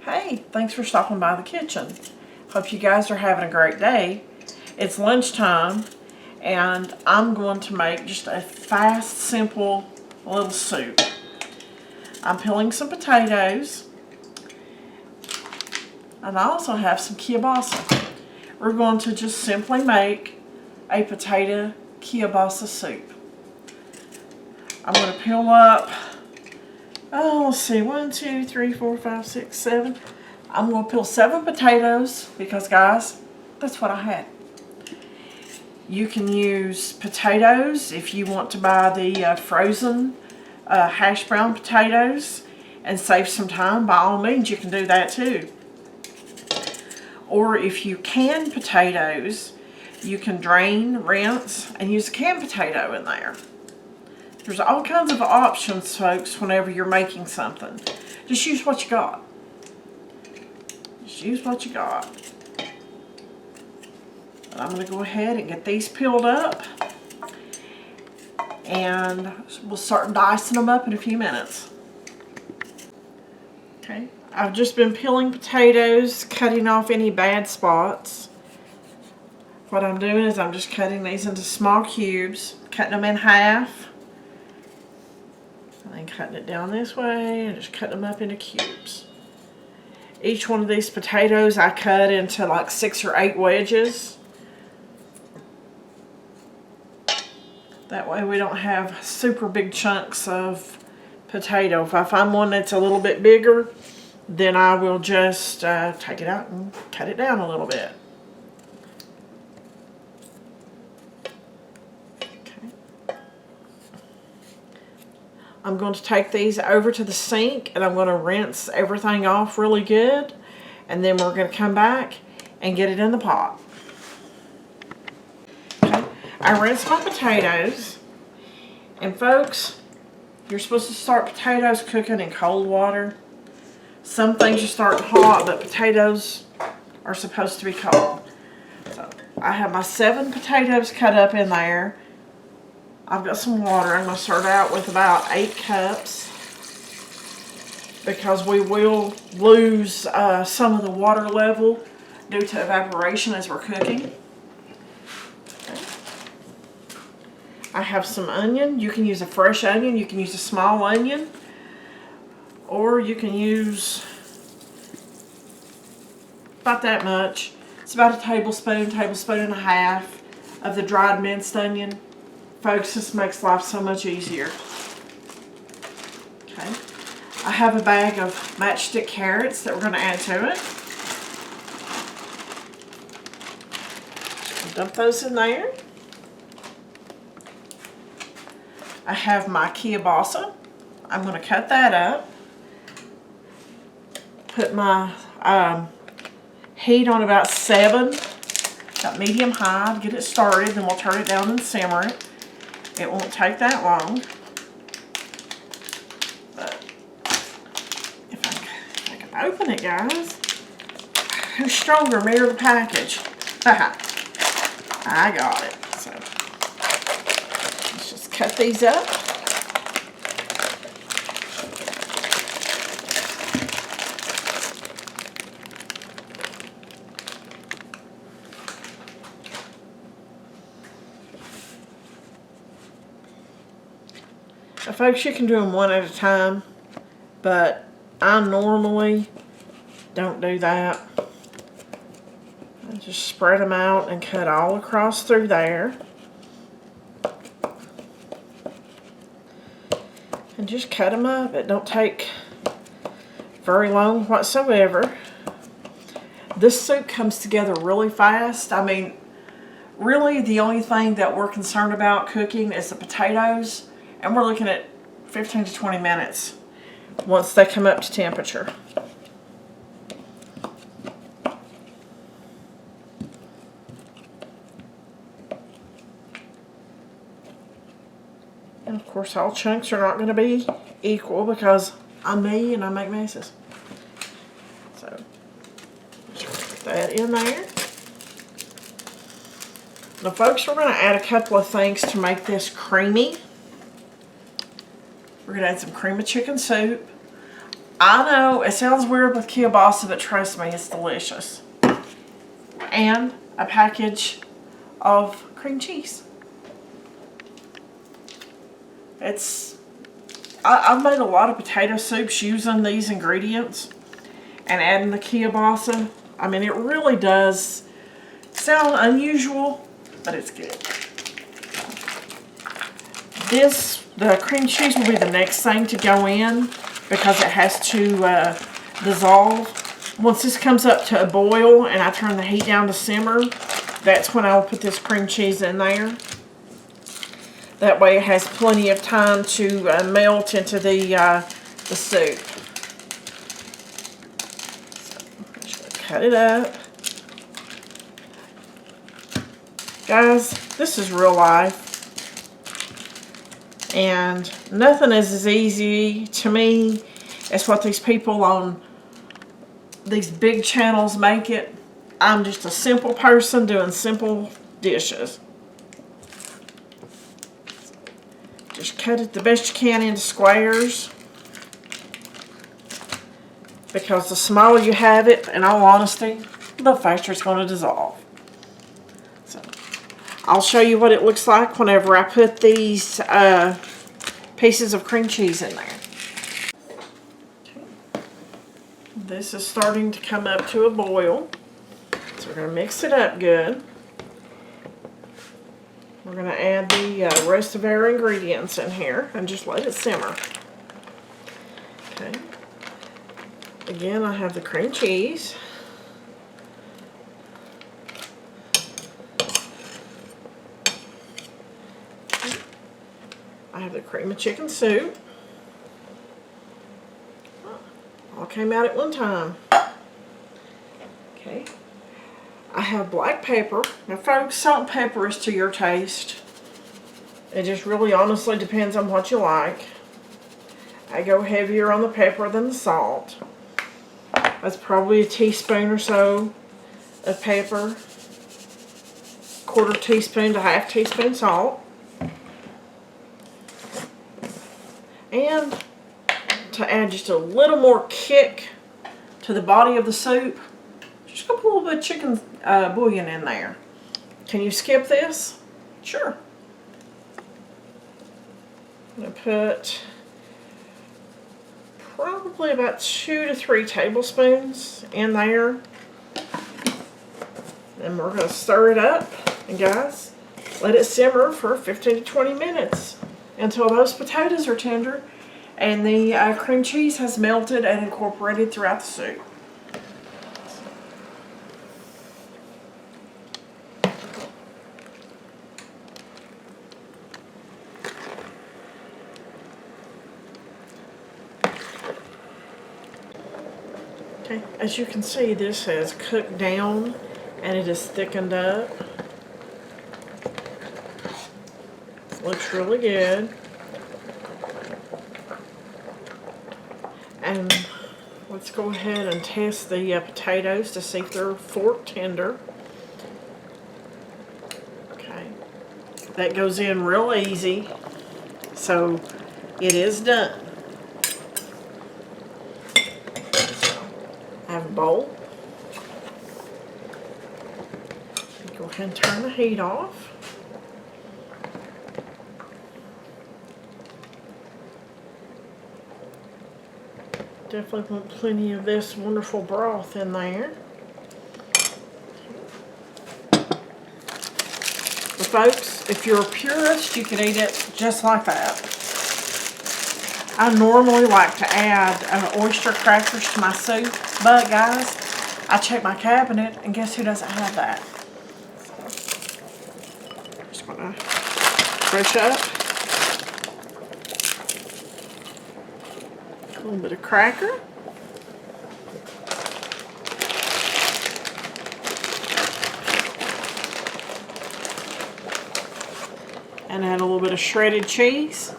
Hey, thanks for stopping by the kitchen. Hope you guys are having a great day. It's lunchtime and I'm going to make just a fast, simple little soup. I'm peeling some potatoes and I also have some kielbasa. We're going to just simply make a potato kielbasa soup. I'm going to peel up, let's see, 1, 2, 3, 4, 5, 6, 7. I'm going to peel 7 potatoes because, guys, that's what I had. You can use potatoes if you want to buy the frozen hash brown potatoes and save some time. By all means, you can do that too. Or if you can potatoes, you can drain, rinse, and use a canned potato in there. There's all kinds of options, folks, whenever you're making something. Just use what you got. Just use what you got. But I'm going to go ahead and get these peeled up. And we'll start dicing them up in a few minutes. Okay, I've just been peeling potatoes, cutting off any bad spots. What I'm doing is I'm just cutting these into small cubes, cutting them in half. And cutting it down this way and just cutting them up into cubes. Each one of these potatoes I cut into like 6 or 8 wedges. That way we don't have super big chunks of potato. If I find one that's a little bit bigger, then I will just take it out and cut it down a little bit. I'm going to take these over to the sink and I'm going to rinse everything off really good, and then we're going to come back and get it in the pot. Okay. I rinsed my potatoes, and folks, you're supposed to start potatoes cooking in cold water. Some things you start hot, but potatoes are supposed to be cold. So I have my 7 potatoes cut up in there. I've got some water. I'm going to start out with about 8 cups because we will lose some of the water level due to evaporation as we're cooking. Okay. I have some onion. You can use a fresh onion. You can use a small onion. Or you can use about that much. It's about a tablespoon and a half of the dried minced onion. Folks, this makes life so much easier. Okay, I have a bag of matchstick carrots that we're going to add to it. Dump those in there. I have my kielbasa. I'm going to cut that up. Put my heat on about 7, about medium high to get it started. Then we'll turn it down and simmer it. It won't take that long. But if I can open it, guys. Who's stronger, me or the package? I got it. So let's just cut these up. Now, folks, you can do them one at a time, but I normally don't do that. I just spread them out and cut all across through there. And just cut them up. It don't take very long whatsoever. This soup comes together really fast. I mean, really the only thing that we're concerned about cooking is the potatoes. And we're looking at 15 to 20 minutes once they come up to temperature. And of course, all chunks are not going to be equal because I'm me and I make messes. So, just put that in there. Now, folks, we're going to add a couple of things to make this creamy. We're going to add some cream of chicken soup. I know it sounds weird with kielbasa, but trust me, it's delicious. And a package of cream cheese. I've made a lot of potato soups using these ingredients and adding the kielbasa. I mean, it really does sound unusual, but it's good. The cream cheese will be the next thing to go in because it has to dissolve. Once this comes up to a boil and I turn the heat down to simmer, that's when I'll put this cream cheese in there. That way it has plenty of time to melt into the soup. So, just cut it up. Guys, this is real life. And nothing is as easy to me as what these people on these big channels make it. I'm just a simple person doing simple dishes. Just cut it the best you can into squares, because the smaller you have it, in all honesty, the faster it's going to dissolve. So I'll show you what it looks like whenever I put these pieces of cream cheese in there. Okay. This is starting to come up to a boil, so we're going to mix it up good. We're going to add the rest of our ingredients in here and just let it simmer. Okay. Again, I have the cream cheese. I have the cream of chicken soup. All came out at one time. Okay. I have black pepper. Now folks, salt and pepper is to your taste. It just really honestly depends on what you like. I go heavier on the pepper than the salt. That's probably a teaspoon or so of pepper. Quarter teaspoon to half teaspoon salt. And to add just a little more kick to the body of the soup, just gonna put a little bit of chicken bouillon in there. Can you skip this? Sure. I'm gonna put probably about 2 to 3 tablespoons in there. Then we're gonna stir it up, and guys, let it simmer for 15 to 20 minutes until those potatoes are tender and the cream cheese has melted and incorporated throughout the soup. Okay, as you can see, this has cooked down and it is thickened up. Looks really good. And let's go ahead and test the potatoes to see if they're fork tender. Okay, that goes in real easy, so it is done. I have a bowl. Go ahead and turn the heat off. Definitely want plenty of this wonderful broth in there. But folks, if you're a purist, you can eat it just like that. I normally like to add oyster crackers to my soup, but guys, I checked my cabinet and guess who doesn't have that? Just gonna brush up. A little bit of cracker. And add a little bit of shredded cheese.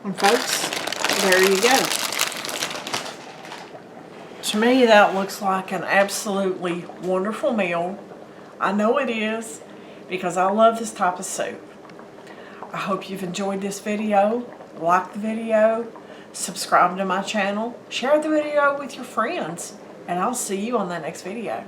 And folks, there you go. To me, that looks like an absolutely wonderful meal. I know it is, because I love this type of soup. I hope you've enjoyed this video. Like the video, subscribe to my channel, share the video with your friends, and I'll see you on the next video.